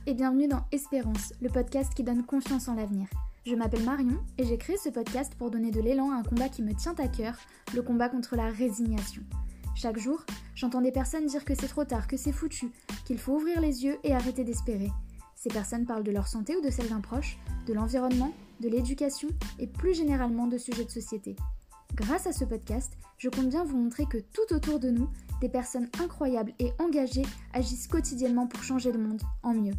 et bienvenue dans Espérance, le podcast qui donne confiance en l'avenir. Je m'appelle Marion et j'ai créé ce podcast pour donner de l'élan à un combat qui me tient à cœur, le combat contre la résignation. Chaque jour, j'entends des personnes dire que c'est trop tard, que c'est foutu, qu'il faut ouvrir les yeux et arrêter d'espérer. Ces personnes parlent de leur santé ou de celle d'un proche, de l'environnement, de l'éducation et plus généralement de sujets de société. Grâce à ce podcast, je compte bien vous montrer que tout autour de nous, des personnes incroyables et engagées agissent quotidiennement pour changer le monde en mieux.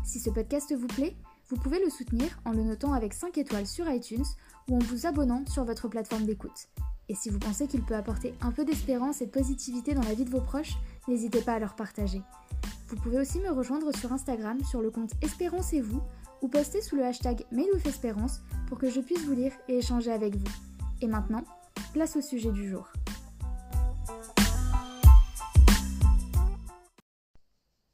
Si ce podcast vous plaît, vous pouvez le soutenir en le notant avec 5 étoiles sur iTunes ou en vous abonnant sur votre plateforme d'écoute. Et si vous pensez qu'il peut apporter un peu d'espérance et de positivité dans la vie de vos proches, n'hésitez pas à leur partager. Vous pouvez aussi me rejoindre sur Instagram sur le compte Espérance et vous ou poster sous le hashtag #MadeWithEspérance pour que je puisse vous lire et échanger avec vous. Et maintenant, place au sujet du jour.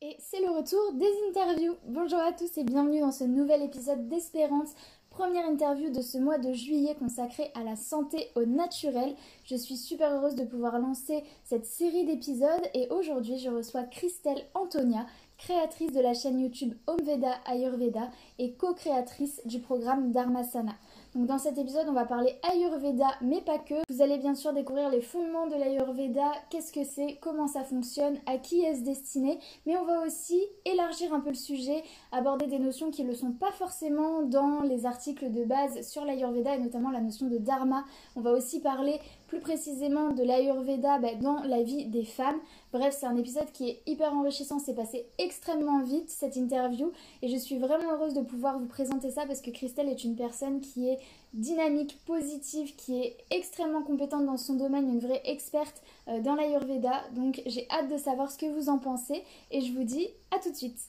Et c'est le retour des interviews. Bonjour à tous et bienvenue dans ce nouvel épisode d'Espérance. Première interview de ce mois de juillet consacrée à la santé au naturel. Je suis super heureuse de pouvoir lancer cette série d'épisodes et aujourd'hui je reçois Christelle Antonia, créatrice de la chaîne YouTube Omveda Ayurveda et co-créatrice du programme Dharmasana. Donc dans cet épisode, on va parler Ayurveda, mais pas que. Vous allez bien sûr découvrir les fondements de l'Ayurveda, qu'est-ce que c'est, comment ça fonctionne, à qui est-ce destiné, mais on va aussi élargir un peu le sujet, aborder des notions qui ne le sont pas forcément dans les articles de base sur l'Ayurveda, et notamment la notion de Dharma. On va aussi parler plus précisément de l'Ayurveda dans la vie des femmes. Bref, c'est un épisode qui est hyper enrichissant, c'est passé extrêmement vite cette interview et je suis vraiment heureuse de pouvoir vous présenter ça parce que Christelle est une personne qui est dynamique, positive, qui est extrêmement compétente dans son domaine, une vraie experte dans l'Ayurveda. Donc j'ai hâte de savoir ce que vous en pensez et je vous dis à tout de suite.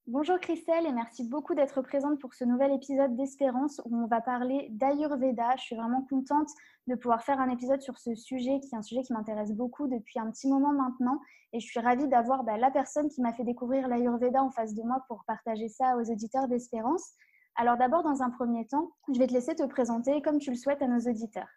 Bonjour Christelle et merci beaucoup d'être présente pour ce nouvel épisode d'Espérance où on va parler d'Ayurveda. Je suis vraiment contente de pouvoir faire un épisode sur ce sujet qui est un sujet qui m'intéresse beaucoup depuis un petit moment maintenant et je suis ravie d'avoir la personne qui m'a fait découvrir l'Ayurveda en face de moi pour partager ça aux auditeurs d'Espérance. Alors d'abord, dans un premier temps, je vais te laisser te présenter comme tu le souhaites à nos auditeurs.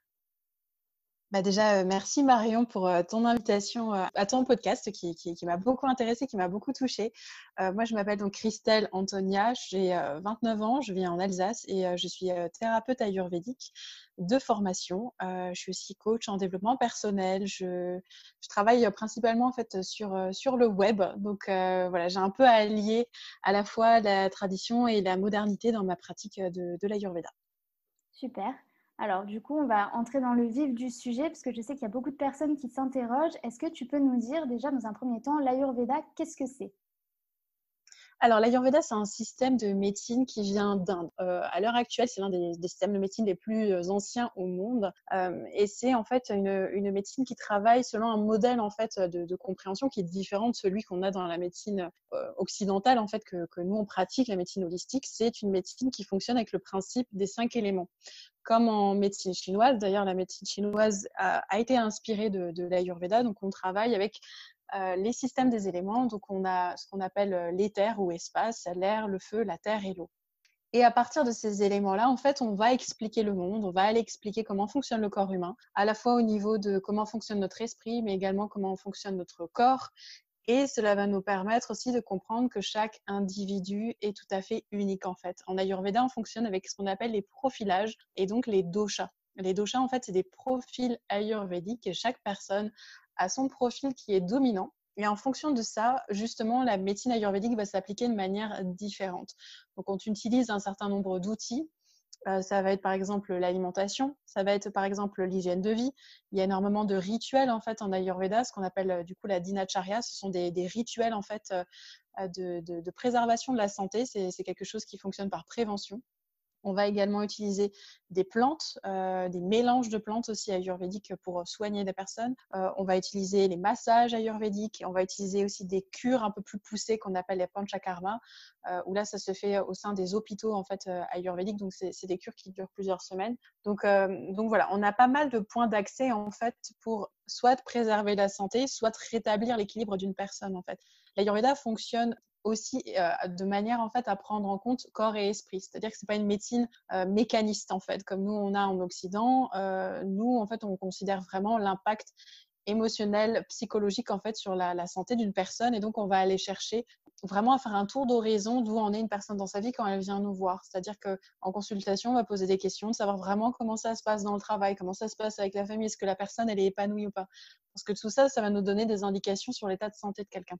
Déjà, merci Marion pour ton invitation à ton podcast qui m'a beaucoup intéressée, qui m'a beaucoup touchée. Moi, je m'appelle donc Christelle Antonia, j'ai 29 ans, je vis en Alsace et je suis thérapeute ayurvédique de formation. Je suis aussi coach en développement personnel. Je travaille principalement en fait sur le web. Donc voilà, j'ai un peu allié à la fois la tradition et la modernité dans ma pratique de l'ayurveda. Super. Alors, du coup, on va entrer dans le vif du sujet parce que je sais qu'il y a beaucoup de personnes qui s'interrogent. Est-ce que tu peux nous dire déjà dans un premier temps, l'Ayurveda, qu'est-ce que c'est ? Alors, l'Ayurveda, c'est un système de médecine qui vient d'Inde. À l'heure actuelle, c'est l'un des systèmes de médecine les plus anciens au monde. Et c'est en fait une médecine qui travaille selon un modèle en fait, de compréhension qui est différent de celui qu'on a dans la médecine occidentale en fait, que nous, on pratique, la médecine holistique. C'est une médecine qui fonctionne avec le principe des 5 éléments. Comme en médecine chinoise, d'ailleurs, la médecine chinoise a été inspirée de l'Ayurveda. Donc, on travaille avec les systèmes des éléments. Donc, on a ce qu'on appelle l'éther ou espace, l'air, le feu, la terre et l'eau. Et à partir de ces éléments-là, en fait, on va expliquer le monde, on va aller expliquer comment fonctionne le corps humain, à la fois au niveau de comment fonctionne notre esprit, mais également comment fonctionne notre corps. Et cela va nous permettre aussi de comprendre que chaque individu est tout à fait unique, en fait. En Ayurveda, on fonctionne avec ce qu'on appelle les profilages et donc les doshas. Les doshas, en fait, c'est des profils ayurvédiques et chaque personne a son profil qui est dominant. Et en fonction de ça, justement, la médecine ayurvédique va s'appliquer de manière différente. Donc, on utilise un certain nombre d'outils. Ça va être par exemple l'alimentation, ça va être par exemple l'hygiène de vie. Il y a énormément de rituels en fait en Ayurveda, ce qu'on appelle du coup la dinacharya. Ce sont des rituels en fait de préservation de la santé. C'est quelque chose qui fonctionne par prévention. On va également utiliser des plantes, des mélanges de plantes aussi ayurvédiques pour soigner des personnes. On va utiliser les massages ayurvédiques. On va utiliser aussi des cures un peu plus poussées qu'on appelle les panchakarma, où là, ça se fait au sein des hôpitaux en fait, ayurvédiques. Donc, c'est des cures qui durent plusieurs semaines. Donc voilà, on a pas mal de points d'accès en fait pour soit préserver la santé, soit rétablir l'équilibre d'une personne en fait. L'Ayurveda fonctionne aussi de manière en fait à prendre en compte corps et esprit. C'est-à-dire que c'est pas une médecine mécaniste en fait, comme nous on a en Occident. Nous en fait on considère vraiment l'impact émotionnel, psychologique en fait sur la santé d'une personne, et donc on va aller chercher vraiment à faire un tour d'horizon d'où en est une personne dans sa vie quand elle vient nous voir. C'est-à-dire qu'en consultation, on va poser des questions, de savoir vraiment comment ça se passe dans le travail, comment ça se passe avec la famille, est-ce que la personne elle est épanouie ou pas. Parce que tout ça, ça va nous donner des indications sur l'état de santé de quelqu'un.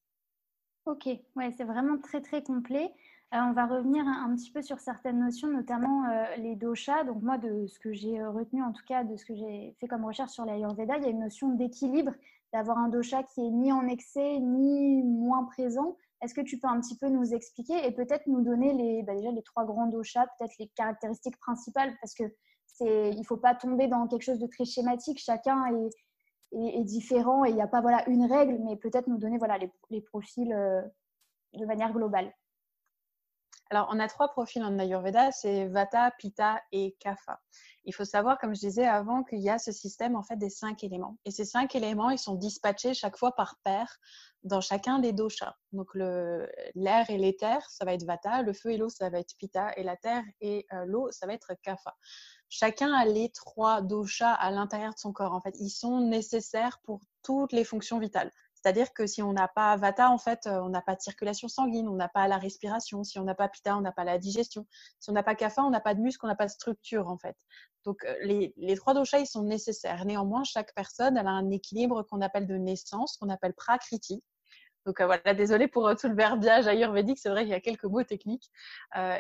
Ok, ouais, c'est vraiment très très complet. On va revenir un petit peu sur certaines notions, notamment les doshas. Donc moi, de ce que j'ai retenu, en tout cas de ce que j'ai fait comme recherche sur l'Ayurveda, il y a une notion d'équilibre, d'avoir un dosha qui est ni en excès ni moins présent. Est-ce que tu peux un petit peu nous expliquer et peut-être nous donner déjà les 3 grands doshas, peut-être les caractéristiques principales, parce que il ne faut pas tomber dans quelque chose de très schématique. Chacun est différent et il n'y a pas une règle, mais peut-être nous donner les profils de manière globale. Alors, on a 3 profils en Ayurveda, c'est Vata, Pitta et Kapha. Il faut savoir, comme je disais avant, qu'il y a ce système en fait des 5 éléments. Et ces 5 éléments, ils sont dispatchés chaque fois par paire dans chacun des doshas. Donc, l'air et l'éther, ça va être Vata, le feu et l'eau, ça va être Pitta, et la terre et l'eau, ça va être Kapha. Chacun a les 3 doshas à l'intérieur de son corps. En fait, ils sont nécessaires pour toutes les fonctions vitales. C'est-à-dire que si on n'a pas Vata, en fait, on n'a pas de circulation sanguine, on n'a pas la respiration. Si on n'a pas Pitta, on n'a pas la digestion. Si on n'a pas Kapha, on n'a pas de muscle, on n'a pas de structure, en fait. Donc, les 3 doshas, ils sont nécessaires. Néanmoins, chaque personne, elle a un équilibre qu'on appelle de naissance, qu'on appelle prakriti. Donc voilà, désolée pour tout le verbiage ayurvédique, c'est vrai qu'il y a quelques mots techniques.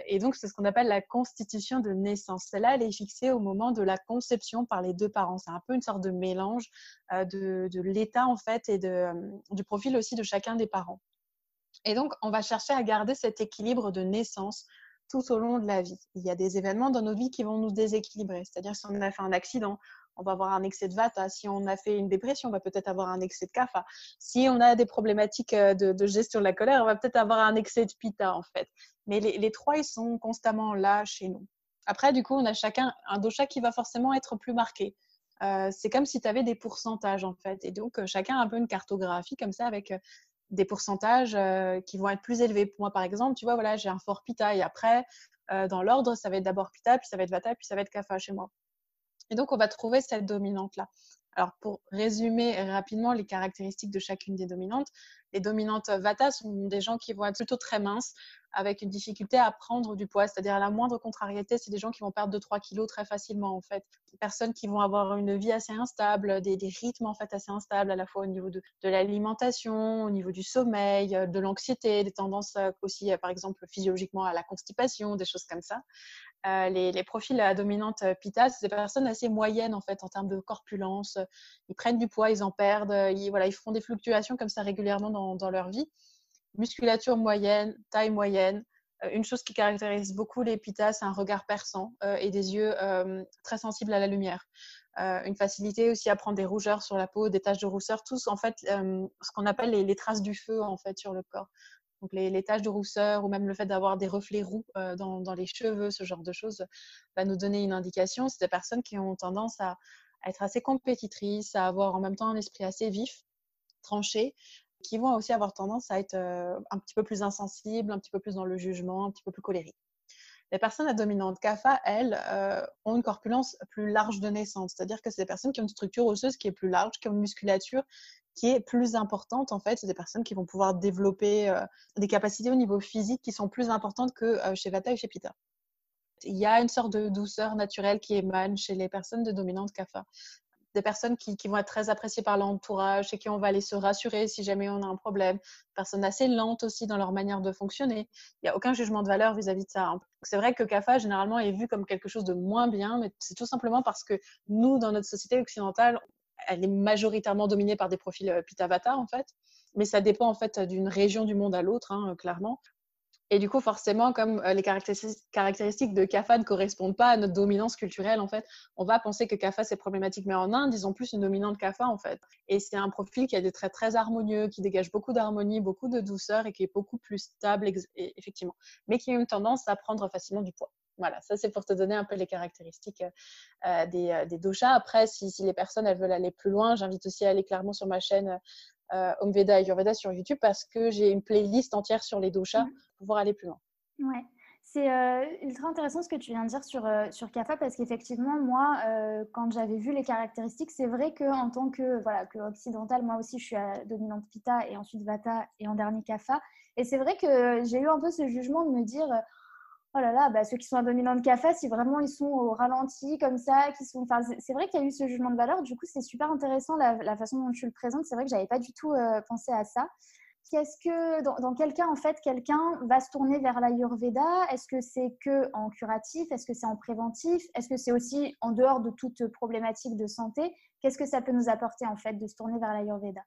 Et donc, c'est ce qu'on appelle la constitution de naissance. Celle-là, elle est fixée au moment de la conception par les 2 parents. C'est un peu une sorte de mélange de l'état, en fait, et du profil aussi de chacun des parents. Et donc, on va chercher à garder cet équilibre de naissance tout au long de la vie. Il y a des événements dans notre vie qui vont nous déséquilibrer. C'est-à-dire, si on a fait un accident, on va avoir un excès de Vata. Si on a fait une dépression, on va peut-être avoir un excès de Kapha. Si on a des problématiques de gestion de la colère, on va peut-être avoir un excès de Pitta, en fait. Mais les 3, ils sont constamment là chez nous. Après, du coup, on a chacun un dosha qui va forcément être plus marqué. C'est comme si tu avais des pourcentages, en fait. Et donc, chacun a un peu une cartographie comme ça avec des pourcentages qui vont être plus élevés. Pour moi, par exemple, tu vois, voilà, j'ai un fort Pitta et après, dans l'ordre, ça va être d'abord Pitta, puis ça va être Vata, puis ça va être Kapha chez moi. Et donc, on va trouver cette dominante-là. Alors, pour résumer rapidement les caractéristiques de chacune des dominantes, les dominantes Vata sont des gens qui vont être plutôt très minces, avec une difficulté à prendre du poids. C'est-à-dire, à la moindre contrariété, c'est des gens qui vont perdre 2-3 kilos très facilement, en fait. Des personnes qui vont avoir une vie assez instable, des rythmes, en fait, assez instables, à la fois au niveau de l'alimentation, au niveau du sommeil, de l'anxiété, des tendances aussi, par exemple, physiologiquement à la constipation, des choses comme ça. Les profils à dominante Pitta, c'est des personnes assez moyennes en fait en termes de corpulence. Ils prennent du poids, ils en perdent, ils font des fluctuations comme ça régulièrement dans leur vie. Musculature moyenne, taille moyenne. Une chose qui caractérise beaucoup les Pitta, c'est un regard perçant et des yeux très sensibles à la lumière. Une facilité aussi à prendre des rougeurs sur la peau, des taches de rousseur, tous en fait ce qu'on appelle les traces du feu en fait sur le corps. Donc les taches de rousseur ou même le fait d'avoir des reflets roux dans les cheveux, ce genre de choses, va nous donner une indication. C'est des personnes qui ont tendance à être assez compétitrices, à avoir en même temps un esprit assez vif, tranché, qui vont aussi avoir tendance à être un petit peu plus insensibles, un petit peu plus dans le jugement, un petit peu plus colériques. Les personnes à dominante Kapha, elles, ont une corpulence plus large de naissance. C'est-à-dire que c'est des personnes qui ont une structure osseuse qui est plus large, qui ont une musculature qui est plus importante. En fait, c'est des personnes qui vont pouvoir développer des capacités au niveau physique qui sont plus importantes que chez Vata et chez Pitta. Il y a une sorte de douceur naturelle qui émane chez les personnes de dominante Kapha. Des personnes qui vont être très appréciées par l'entourage et qui on va aller se rassurer si jamais on a un problème. Des personnes assez lentes aussi dans leur manière de fonctionner. Il n'y a aucun jugement de valeur vis-à-vis de ça. C'est vrai que Kapha, généralement, est vu comme quelque chose de moins bien, mais c'est tout simplement parce que nous, dans notre société occidentale, elle est majoritairement dominée par des profils Pitta-Vata, en fait. Mais ça dépend, en fait, d'une région du monde à l'autre, hein, clairement. Et du coup, forcément, comme les caractéristiques de Kapha ne correspondent pas à notre dominance culturelle, en fait, on va penser que Kapha, c'est problématique. Mais en Inde, ils ont plus une dominante Kapha, en fait. Et c'est un profil qui a des traits très harmonieux, qui dégage beaucoup d'harmonie, beaucoup de douceur et qui est beaucoup plus stable, effectivement. Mais qui a une tendance à prendre facilement du poids. Voilà, ça c'est pour te donner un peu les caractéristiques des doshas. Après, si les personnes elles veulent aller plus loin, j'invite aussi à aller clairement sur ma chaîne Home Veda, Ayurveda sur YouTube parce que j'ai une playlist entière sur les doshas pour pouvoir aller plus loin. Ouais. C'est ultra intéressant ce que tu viens de dire sur Kapha parce qu'effectivement, moi, quand j'avais vu les caractéristiques, c'est vrai qu'en tant que, voilà, que occidentale, moi aussi, je suis à dominante Pitta et ensuite Vata et en dernier Kapha. Et c'est vrai que j'ai eu un peu ce jugement de me dire, oh là là, bah, ceux qui sont à dominante Kapha, si vraiment ils sont au ralenti comme ça, enfin, c'est vrai qu'il y a eu ce jugement de valeur. Du coup, c'est super intéressant la façon dont tu le présentes. C'est vrai que j'avais pas du tout pensé à ça. Qu'est-ce que, dans quel cas, en fait, quelqu'un va se tourner vers l'Ayurveda? Est-ce que c'est que en curatif? Est-ce que c'est en préventif? Est-ce que c'est aussi en dehors de toute problématique de santé? Qu'est-ce que ça peut nous apporter, en fait, de se tourner vers l'Ayurveda?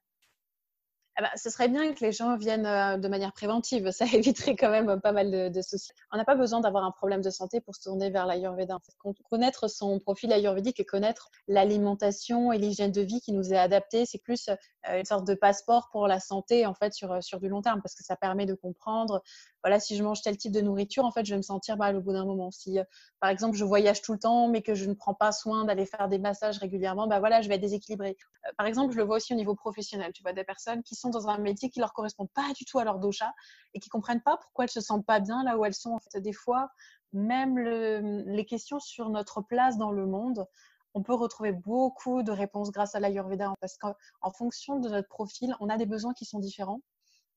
Ah bah, ce serait bien que les gens viennent de manière préventive. Ça éviterait quand même pas mal de soucis. On n'a pas besoin d'avoir un problème de santé pour se tourner vers l'Ayurveda. En fait, connaître son profil ayurvédique et connaître l'alimentation et l'hygiène de vie qui nous est adaptée, c'est plus une sorte de passeport pour la santé en fait sur du long terme parce que ça permet de comprendre. Voilà, si je mange tel type de nourriture, en fait, je vais me sentir mal au bout d'un moment. Si, par exemple, je voyage tout le temps, mais que je ne prends pas soin d'aller faire des massages régulièrement, bah voilà, je vais être déséquilibrée. Par exemple, je le vois aussi au niveau professionnel. Tu vois, des personnes qui sont dans un métier qui leur correspond pas du tout à leur dosha et qui comprennent pas pourquoi elles se sentent pas bien là où elles sont. En fait, des fois, même les questions sur notre place dans le monde, on peut retrouver beaucoup de réponses grâce à l'Ayurveda parce qu'en fonction de notre profil, on a des besoins qui sont différents,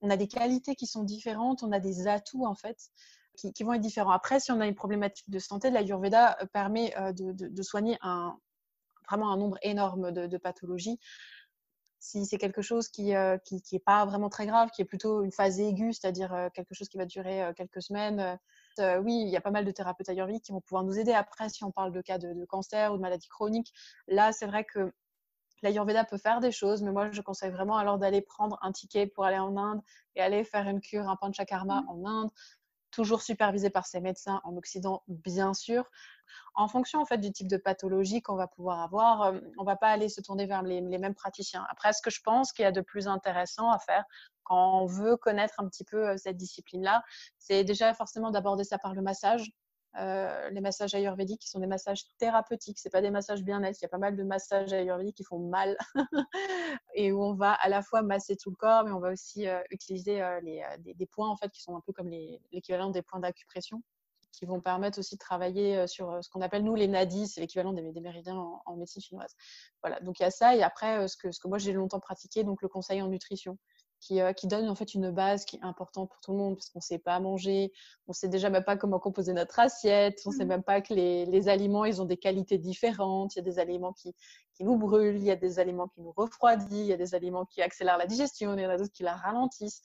on a des qualités qui sont différentes, on a des atouts en fait qui vont être différents. Après, si on a une problématique de santé, l'Ayurveda permet de soigner vraiment un nombre énorme de pathologies. Si c'est quelque chose qui est pas vraiment très grave, qui est plutôt une phase aiguë, c'est-à-dire quelque chose qui va durer quelques semaines, oui, il y a pas mal de thérapeutes ayurvédiques qui vont pouvoir nous aider. Après, si on parle de cas de cancer ou de maladie chronique, là, c'est vrai que l'Ayurveda peut faire des choses, mais moi, je conseille vraiment alors d'aller prendre un ticket pour aller en Inde et aller faire une cure, un panchakarma en Inde, toujours supervisé par ses médecins en Occident, bien sûr. En fonction en fait du type de pathologie qu'on va pouvoir avoir, on va pas aller se tourner vers les mêmes praticiens. Après, ce que je pense qu'il y a de plus intéressant à faire quand on veut connaître un petit peu cette discipline-là, c'est déjà forcément d'aborder ça par le massage. Les massages ayurvédiques qui sont des massages thérapeutiques, c'est pas des massages bien-être. Il y a pas mal de massages ayurvédiques qui font mal et où on va à la fois masser tout le corps, mais on va aussi utiliser des points en fait qui sont un peu comme l'équivalent des points d'acupression qui vont permettre aussi de travailler sur ce qu'on appelle nous les nadis, c'est l'équivalent des méridiens en médecine chinoise. Voilà, donc il y a ça et après ce que moi j'ai longtemps pratiqué, donc le conseil en nutrition qui donne en fait une base qui est importante pour tout le monde parce qu'on ne sait pas manger, on ne sait déjà même pas comment composer notre assiette, on ne sait même pas que les aliments ils ont des qualités différentes, il y a des aliments qui nous brûlent, il y a des aliments qui nous refroidissent, il y a des aliments qui accélèrent la digestion, il y en a d'autres qui la ralentissent.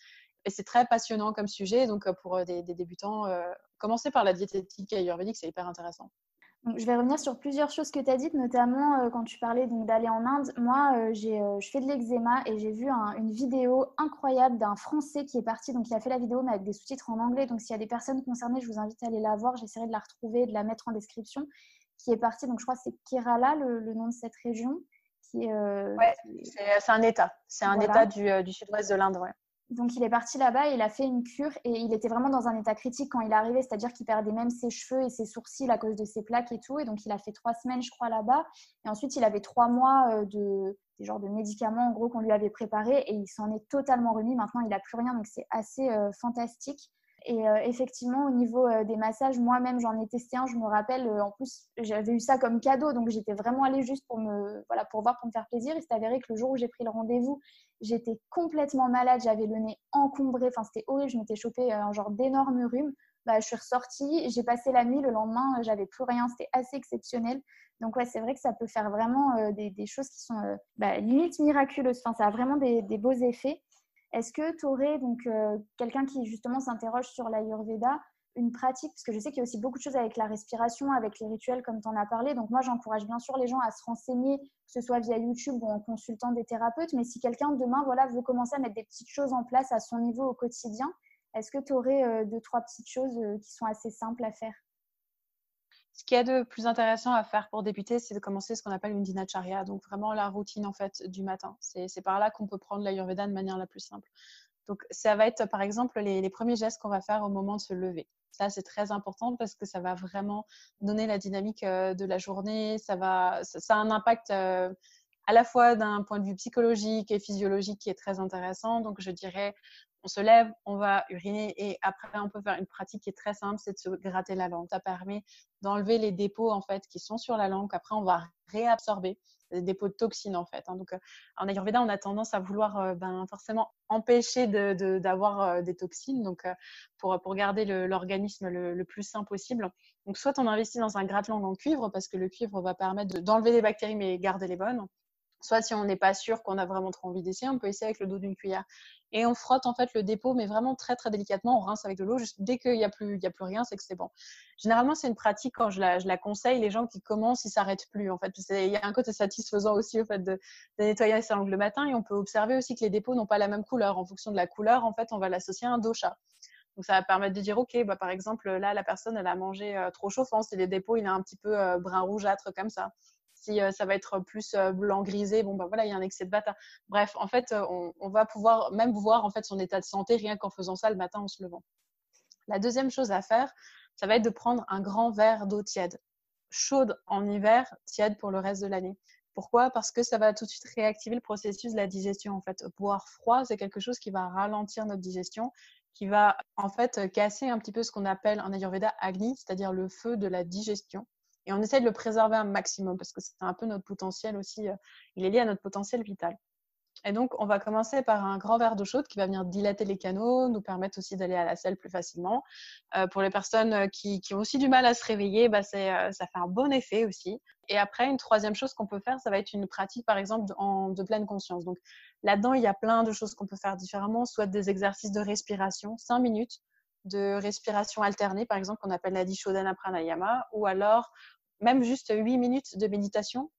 Et c'est très passionnant comme sujet, donc pour des débutants, commencer par la diététique ayurvédique, c'est hyper intéressant. Donc, je vais revenir sur plusieurs choses que tu as dites, notamment quand tu parlais d'aller en Inde. Moi, je fais de l'eczéma et j'ai vu une vidéo incroyable d'un Français qui est parti, donc il a fait la vidéo mais avec des sous-titres en anglais. Donc s'il y a des personnes concernées, je vous invite à aller la voir. J'essaierai de la retrouver, de la mettre en description. Qui est parti, donc je crois que c'est Kerala, le nom de cette région. Ouais, c'est un état. C'est un voilà. état du sud-ouest de l'Inde, ouais. Donc il est parti là-bas, il a fait une cure et il était vraiment dans un état critique quand il est arrivé, c'est-à-dire qu'il perdait même ses cheveux et ses sourcils à cause de ses plaques et tout. Et donc il a fait 3 semaines, je crois, là-bas. Et ensuite il avait 3 mois des genres de médicaments en gros qu'on lui avait préparés et il s'en est totalement remis. Maintenant il n'a plus rien, donc c'est assez fantastique. Et effectivement, au niveau des massages, moi-même, j'en ai testé un. Je me rappelle, en plus, j'avais eu ça comme cadeau, donc j'étais vraiment allée juste pour pour voir, pour me faire plaisir. Il s'est avéré que le jour où j'ai pris le rendez-vous, j'étais complètement malade, j'avais le nez encombré, enfin c'était horrible, je m'étais chopé un genre d'énorme rhume. Bah, je suis ressortie, j'ai passé la nuit, le lendemain, j'avais plus rien, c'était assez exceptionnel. Donc ouais, c'est vrai que ça peut faire vraiment des choses qui sont limite miraculeuses. Enfin, ça a vraiment des beaux effets. Est-ce que tu aurais donc quelqu'un qui justement s'interroge sur l'Ayurveda, une pratique, parce que je sais qu'il y a aussi beaucoup de choses avec la respiration, avec les rituels comme tu en as parlé. Donc moi, j'encourage bien sûr les gens à se renseigner, que ce soit via YouTube ou en consultant des thérapeutes. Mais si quelqu'un demain veut commencer à mettre des petites choses en place à son niveau au quotidien, est-ce que tu aurais 2-3 petites choses qui sont assez simples à faire? Ce qu'il y a de plus intéressant à faire pour débuter, c'est de commencer ce qu'on appelle une dinacharya, donc vraiment la routine en fait du matin. C'est par là qu'on peut prendre l'Ayurveda de manière la plus simple. Donc ça va être par exemple les premiers gestes qu'on va faire au moment de se lever. Ça c'est très important parce que ça va vraiment donner la dynamique de la journée. Ça a un impact à la fois d'un point de vue psychologique et physiologique qui est très intéressant. Donc, je dirais, on se lève, on va uriner et après, on peut faire une pratique qui est très simple, c'est de se gratter la langue. Ça permet d'enlever les dépôts en fait qui sont sur la langue. Après, on va réabsorber des dépôts de toxines en fait. Donc, en Ayurveda, on a tendance à vouloir forcément empêcher d'avoir des toxines. Donc, pour garder l'organisme le plus sain possible. Donc, soit on investit dans un gratte-langue en cuivre parce que le cuivre va permettre d'enlever les bactéries mais garder les bonnes. Soit si on n'est pas sûr qu'on a vraiment trop envie d'essayer, on peut essayer avec le dos d'une cuillère. Et on frotte en fait le dépôt, mais vraiment très très délicatement. On rince avec de l'eau. Juste dès qu'il n'y a plus rien, c'est que c'est bon. Généralement, c'est une pratique quand je la conseille. Les gens qui commencent, ils s'arrêtent plus en fait. Il y a un côté satisfaisant aussi au fait de nettoyer sa langue le matin. Et on peut observer aussi que les dépôts n'ont pas la même couleur. En fonction de la couleur, en fait, on va l'associer à un dosha. Donc, ça va permettre de dire, OK, par exemple, là, la personne, elle a mangé trop chauffant. C'est les dépôts, il est un petit peu brun rougeâtre comme ça. Si ça va être plus blanc grisé, voilà, il y a un excès de bata. Bref, en fait, on va pouvoir même voir en fait son état de santé rien qu'en faisant ça le matin en se levant. La deuxième chose à faire, ça va être de prendre un grand verre d'eau tiède, chaude en hiver, tiède pour le reste de l'année. Pourquoi ? Parce que ça va tout de suite réactiver le processus de la digestion. En fait, boire froid, c'est quelque chose qui va ralentir notre digestion, qui va en fait casser un petit peu ce qu'on appelle en Ayurveda Agni, c'est-à-dire le feu de la digestion. Et on essaie de le préserver un maximum parce que c'est un peu notre potentiel aussi, il est lié à notre potentiel vital. Et donc, on va commencer par un grand verre d'eau chaude qui va venir dilater les canaux, nous permettre aussi d'aller à la selle plus facilement. Pour les personnes qui ont aussi du mal à se réveiller, ça fait un bon effet aussi. Et après, une troisième chose qu'on peut faire, ça va être une pratique, par exemple, de pleine conscience. Donc, là-dedans, il y a plein de choses qu'on peut faire différemment, soit des exercices de respiration, 5 minutes de respiration alternée, par exemple, qu'on appelle la Dishodhana Pranayama, ou alors même juste 8 minutes de méditation.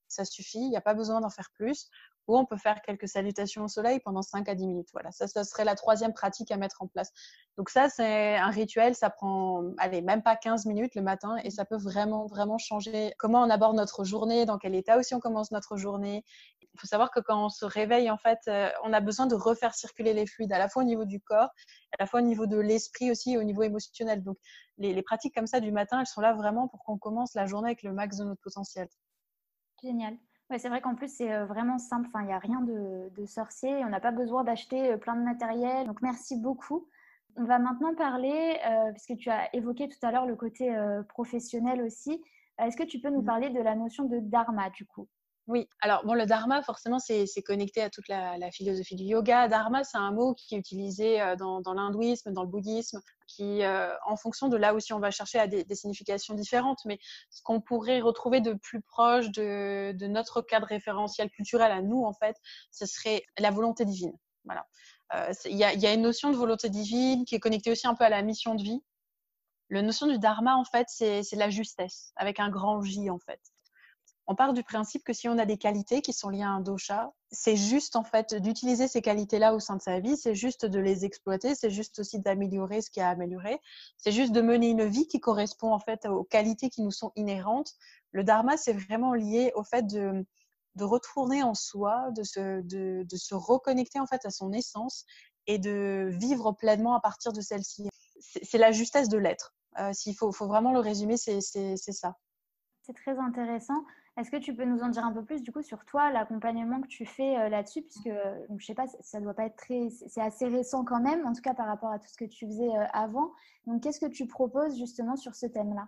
Ça suffit, il n'y a pas besoin d'en faire plus. Ou on peut faire quelques salutations au soleil pendant 5 à 10 minutes. Voilà, ça serait la troisième pratique à mettre en place. Donc ça, c'est un rituel, ça prend, même pas 15 minutes le matin et ça peut vraiment, vraiment changer comment on aborde notre journée, dans quel état aussi on commence notre journée. Il faut savoir que quand on se réveille, en fait, on a besoin de refaire circuler les fluides, à la fois au niveau du corps, à la fois au niveau de l'esprit aussi et au niveau émotionnel. Donc les pratiques comme ça du matin, elles sont là vraiment pour qu'on commence la journée avec le max de notre potentiel. Génial. Ouais, c'est vrai qu'en plus, c'est vraiment simple. Enfin, il n'y a rien de sorcier. On n'a pas besoin d'acheter plein de matériel. Donc, merci beaucoup. On va maintenant parler, puisque tu as évoqué tout à l'heure le côté professionnel aussi. Est-ce que tu peux nous parler de la notion de dharma, du coup? Oui, alors le dharma, forcément, c'est connecté à toute la philosophie du yoga. Dharma, c'est un mot qui est utilisé dans l'hindouisme, dans le bouddhisme, qui, en fonction de là aussi, on va chercher à des significations différentes, mais ce qu'on pourrait retrouver de plus proche de notre cadre référentiel culturel à nous, en fait, ce serait la volonté divine. Voilà. Il y a une notion de volonté divine qui est connectée aussi un peu à la mission de vie. La notion du dharma, en fait, c'est la justesse, avec un grand J, en fait. On part du principe que si on a des qualités qui sont liées à un dosha, c'est juste en fait d'utiliser ces qualités-là au sein de sa vie, c'est juste de les exploiter, c'est juste aussi d'améliorer ce qui a amélioré, c'est juste de mener une vie qui correspond en fait aux qualités qui nous sont inhérentes. Le dharma, c'est vraiment lié au fait de retourner en soi, de se reconnecter en fait à son essence et de vivre pleinement à partir de celle-ci. C'est la justesse de l'être. S'il faut vraiment le résumer, c'est ça. C'est très intéressant. Est-ce que tu peux nous en dire un peu plus du coup sur toi, l'accompagnement que tu fais là-dessus, puisque je sais pas, ça doit pas être c'est assez récent quand même, en tout cas par rapport à tout ce que tu faisais avant. Donc qu'est-ce que tu proposes justement sur ce thème-là?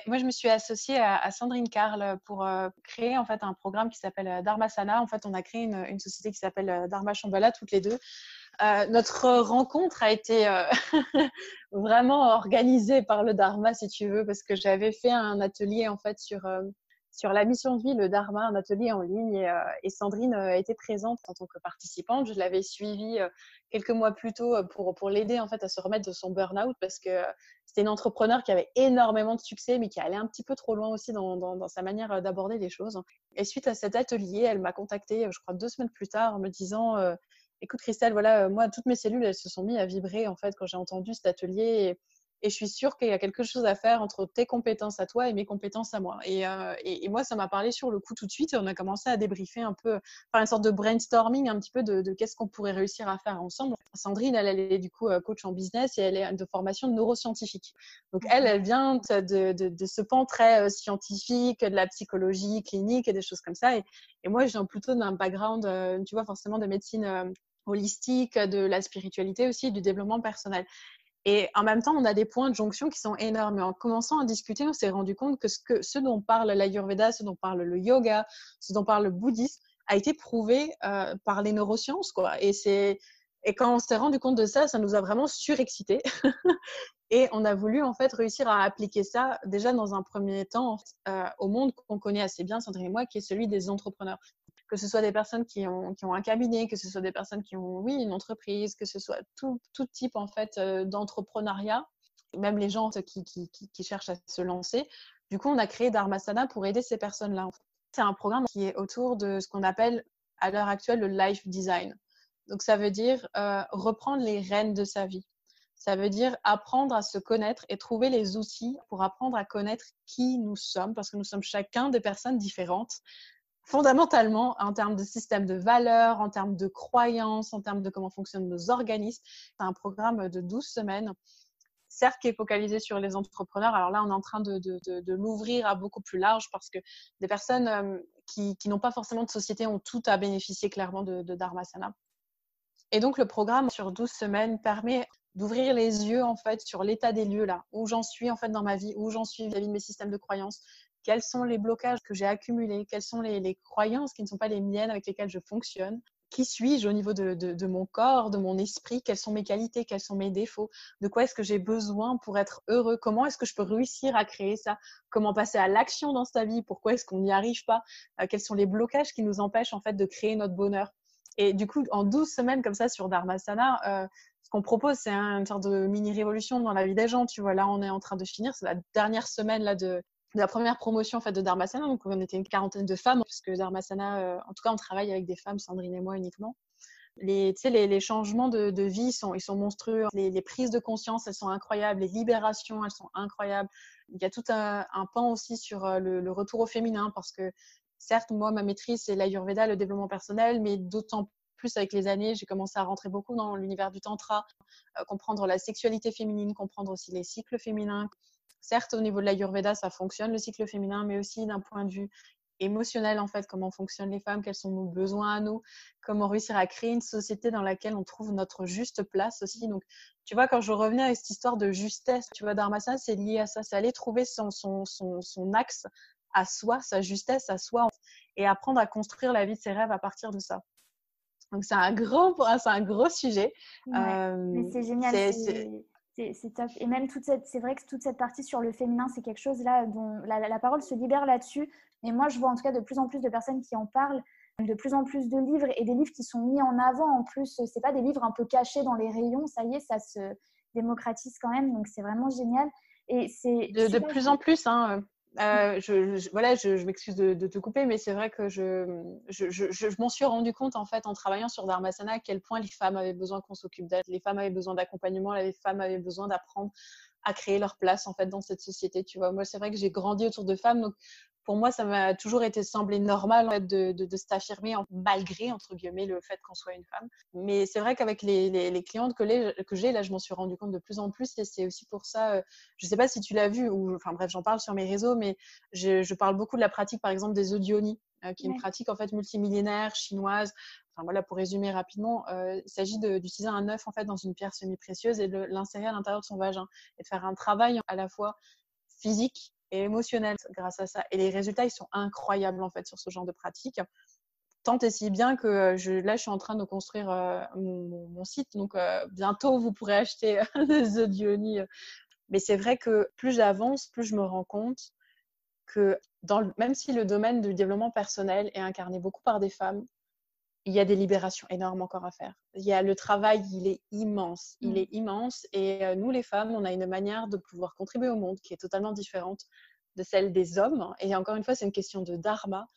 Moi, je me suis associée à Sandrine Carl pour créer en fait un programme qui s'appelle Dharmasana. En fait, on a créé une société qui s'appelle Dharma Shambhala toutes les deux. Notre rencontre a été vraiment organisée par le Dharma, si tu veux, parce que j'avais fait un atelier en fait sur la mission de vie, le Dharma, un atelier en ligne, et Sandrine a été présente en tant que participante. Je l'avais suivie quelques mois plus tôt pour l'aider en fait à se remettre de son burn-out parce que c'était une entrepreneur qui avait énormément de succès, mais qui allait un petit peu trop loin aussi dans sa manière d'aborder les choses. Et suite à cet atelier, elle m'a contactée, je crois 2 semaines plus tard, en me disant écoute Christelle, voilà, moi toutes mes cellules elles se sont mises à vibrer en fait quand j'ai entendu cet atelier et je suis sûre qu'il y a quelque chose à faire entre tes compétences à toi et mes compétences à moi. Et moi, ça m'a parlé sur le coup tout de suite et on a commencé à débriefer un peu, faire une sorte de brainstorming un petit peu de qu'est-ce qu'on pourrait réussir à faire ensemble. Sandrine, elle est du coup coach en business et elle est de formation neuroscientifique. Donc, elle vient de ce pan très scientifique, de la psychologie clinique et des choses comme ça. Et moi, je viens plutôt d'un background, tu vois, forcément de médecine holistique, de la spiritualité aussi, du développement personnel. Et en même temps, on a des points de jonction qui sont énormes. Et en commençant à discuter, on s'est rendu compte que ce dont parle l'Ayurveda, ce dont parle le yoga, ce dont parle le bouddhisme, a été prouvé par les neurosciences, quoi. Et quand on s'est rendu compte de ça, ça nous a vraiment surexcités. Et on a voulu en fait réussir à appliquer ça déjà dans un premier temps au monde qu'on connaît assez bien, Sandrine et moi, qui est celui des entrepreneurs. Que ce soit des personnes qui ont un cabinet, que ce soit des personnes qui ont, oui, une entreprise, que ce soit tout type en fait d'entrepreneuriat, même les gens qui cherchent à se lancer. Du coup, on a créé Dharmasana pour aider ces personnes-là. C'est un programme qui est autour de ce qu'on appelle à l'heure actuelle le life design. Donc, ça veut dire reprendre les rênes de sa vie. Ça veut dire apprendre à se connaître et trouver les outils pour apprendre à connaître qui nous sommes, parce que nous sommes chacun des personnes différentes, fondamentalement en termes de système de valeurs, en termes de croyances, en termes de comment fonctionnent nos organismes. C'est un programme de 12 semaines, certes qui est focalisé sur les entrepreneurs. Alors là, on est en train de l'ouvrir à beaucoup plus large parce que des personnes qui n'ont pas forcément de société ont tout à bénéficier clairement de Dharmasana. Et donc, le programme sur 12 semaines permet d'ouvrir les yeux en fait sur l'état des lieux là, où j'en suis en fait dans ma vie, où j'en suis vis-à-vis de mes systèmes de croyances, quels sont les blocages que j'ai accumulés, quelles sont les croyances qui ne sont pas les miennes avec lesquelles je fonctionne, qui suis-je au niveau de mon corps, de mon esprit, quelles sont mes qualités, quels sont mes défauts, de quoi est-ce que j'ai besoin pour être heureux, comment est-ce que je peux réussir à créer ça, comment passer à l'action dans sa vie, pourquoi est-ce qu'on n'y arrive pas, quels sont les blocages qui nous empêchent en fait de créer notre bonheur. Et du coup, en 12 semaines comme ça sur Dharmasana, ce qu'on propose, c'est une sorte de mini-révolution dans la vie des gens. Tu vois, là, on est en train de finir. C'est la dernière semaine là, de la première promotion en fait, de Dharmasana. Donc, on était une quarantaine de femmes, parce que Dharmasana, en tout cas, on travaille avec des femmes, Sandrine et moi uniquement. Les changements de vie, ils sont monstrueux. Les prises de conscience, elles sont incroyables. Les libérations, elles sont incroyables. Il y a tout un pan aussi sur le retour au féminin, parce que certes, moi, ma maîtrise, c'est l'Ayurveda, le développement personnel, mais d'autant plus avec les années, j'ai commencé à rentrer beaucoup dans l'univers du tantra, comprendre la sexualité féminine, comprendre aussi les cycles féminins. Certes, au niveau de l'Ayurveda, ça fonctionne, le cycle féminin, mais aussi d'un point de vue émotionnel, en fait, comment fonctionnent les femmes, quels sont nos besoins à nous, comment réussir à créer une société dans laquelle on trouve notre juste place aussi. Donc, tu vois, quand je revenais avec cette histoire de justesse, tu vois, Dharmasana, c'est lié à ça, c'est aller trouver son axe à soi, sa justesse à soi, et apprendre à construire la vie de ses rêves à partir de ça. Donc, c'est un gros sujet. Ouais, mais c'est génial, c'est top. Et même c'est vrai que toute cette partie sur le féminin, c'est quelque chose là dont la parole se libère là-dessus. Mais moi, je vois en tout cas de plus en plus de personnes qui en parlent, de plus en plus de livres et des livres qui sont mis en avant. En plus, c'est pas des livres un peu cachés dans les rayons. Ça y est, ça se démocratise quand même. Donc, c'est vraiment génial. Et c'est de plus en plus, hein. Voilà, je m'excuse de te couper, mais c'est vrai que je m'en suis rendu compte en fait en travaillant sur Dharmasana à quel point les femmes avaient besoin qu'on s'occupe d'elles, les femmes avaient besoin d'accompagnement, les femmes avaient besoin d'apprendre à créer leur place en fait dans cette société. Tu vois, moi c'est vrai que j'ai grandi autour de femmes, donc pour moi ça m'a toujours été semblé normal en fait, de s'affirmer malgré entre guillemets le fait qu'on soit une femme. Mais c'est vrai qu'avec les clientes que j'ai là, je m'en suis rendu compte de plus en plus, et c'est aussi pour ça. Je ne sais pas si tu l'as vu, ou enfin bref, j'en parle sur mes réseaux, mais je parle beaucoup de la pratique, par exemple, des odioni, qui est une pratique en fait multimillénaire chinoise. Enfin voilà, pour résumer rapidement, il s'agit d'utiliser un œuf en fait dans une pierre semi-précieuse et de l'insérer à l'intérieur de son vagin et de faire un travail à la fois physique et émotionnel grâce à ça. Et les résultats, ils sont incroyables en fait sur ce genre de pratique. Tant et si bien que là, je suis en train de construire mon site. Donc, bientôt, vous pourrez acheter des odioni. Mais c'est vrai que plus j'avance, plus je me rends compte que même si le domaine du développement personnel est incarné beaucoup par des femmes, il y a des libérations énormes encore à faire. Le travail, il est immense. Il est immense. Et nous, les femmes, on a une manière de pouvoir contribuer au monde qui est totalement différente de celle des hommes. Et encore une fois, c'est une question de dharma.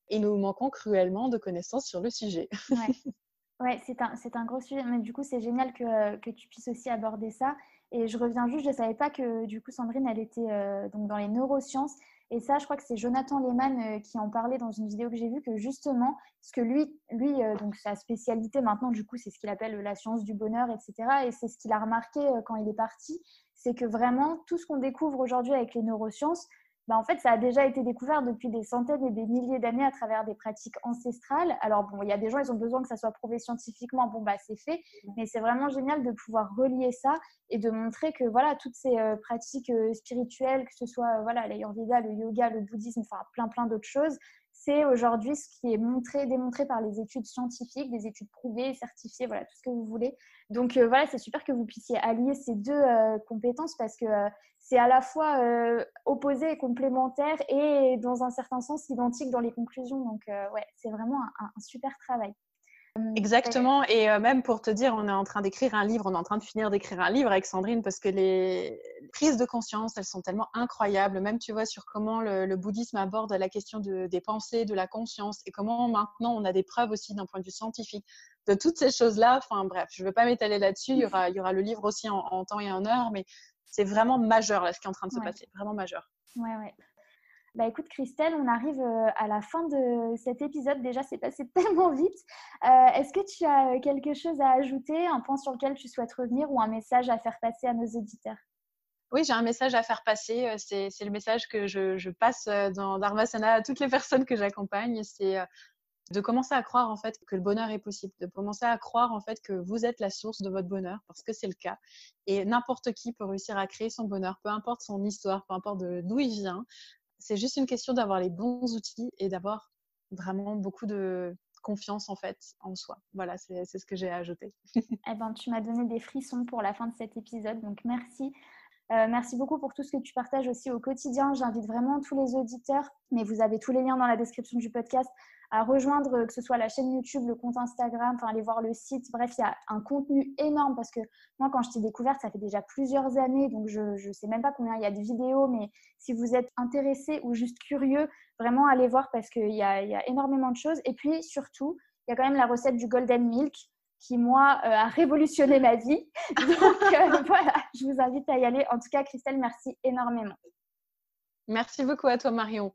Et nous manquons cruellement de connaissances sur le sujet. Ouais. Ouais, c'est un gros sujet, mais du coup, c'est génial que tu puisses aussi aborder ça. Et je reviens juste, je ne savais pas que du coup Sandrine, elle était donc dans les neurosciences. Et ça, je crois que c'est Jonathan Lehmann qui en parlait dans une vidéo que j'ai vue, que justement, parce que lui donc sa spécialité maintenant, du coup, c'est ce qu'il appelle la science du bonheur, etc. Et c'est ce qu'il a remarqué quand il est parti, c'est que vraiment, tout ce qu'on découvre aujourd'hui avec les neurosciences, bah, en fait, ça a déjà été découvert depuis des centaines et des milliers d'années à travers des pratiques ancestrales. Alors bon, il y a des gens, ils ont besoin que ça soit prouvé scientifiquement, bon, bah c'est fait, mais c'est vraiment génial de pouvoir relier ça et de montrer que voilà, toutes ces pratiques spirituelles, que ce soit voilà, l'ayurveda, le yoga, le bouddhisme, enfin plein d'autres choses, c'est aujourd'hui ce qui est démontré par les études scientifiques, des études prouvées, certifiées, voilà, tout ce que vous voulez. Donc voilà, c'est super que vous puissiez allier ces deux compétences parce que c'est à la fois opposé et complémentaire et dans un certain sens identique dans les conclusions. Donc ouais, c'est vraiment un super travail. Exactement. Et même pour te dire, on est en train d'écrire un livre, on est en train de finir d'écrire un livre avec Sandrine parce que les prises de conscience, elles sont tellement incroyables. Même, tu vois, sur comment le bouddhisme aborde la question des pensées, de la conscience et comment maintenant on a des preuves aussi d'un point de vue scientifique de toutes ces choses-là. Enfin bref, je ne veux pas m'étaler là-dessus. Il y aura le livre aussi en temps et en heure, mais c'est vraiment majeur là ce qui est en train de se passer. Vraiment majeur. Ouais. Bah écoute Christelle, on arrive à la fin de cet épisode. Déjà, c'est passé tellement vite. Est-ce que tu as quelque chose à ajouter, un point sur lequel tu souhaites revenir ou un message à faire passer à nos auditeurs? Oui, j'ai un message à faire passer. C'est le message que je passe dans Dharmasana à toutes les personnes que j'accompagne. C'est de commencer à croire en fait que le bonheur est possible, de commencer à croire en fait que vous êtes la source de votre bonheur parce que c'est le cas. Et n'importe qui peut réussir à créer son bonheur, peu importe son histoire, peu importe d'où il vient. C'est juste une question d'avoir les bons outils et d'avoir vraiment beaucoup de confiance en fait en soi. Voilà, c'est ce que j'ai à ajouter. Eh ben, tu m'as donné des frissons pour la fin de cet épisode, donc merci. Merci beaucoup pour tout ce que tu partages aussi au quotidien. J'invite vraiment tous les auditeurs, mais vous avez tous les liens dans la description du podcast, à rejoindre que ce soit la chaîne YouTube, le compte Instagram, enfin aller voir le site. Bref, il y a un contenu énorme parce que moi, quand je t'ai découverte, ça fait déjà plusieurs années, donc je ne sais même pas combien il y a de vidéos, mais si vous êtes intéressé ou juste curieux, vraiment allez voir parce qu'il y a énormément de choses. Et puis surtout, il y a quand même la recette du Golden Milk qui, moi, a révolutionné ma vie. Donc, voilà, je vous invite à y aller. En tout cas, Christelle, merci énormément. Merci beaucoup à toi, Marion.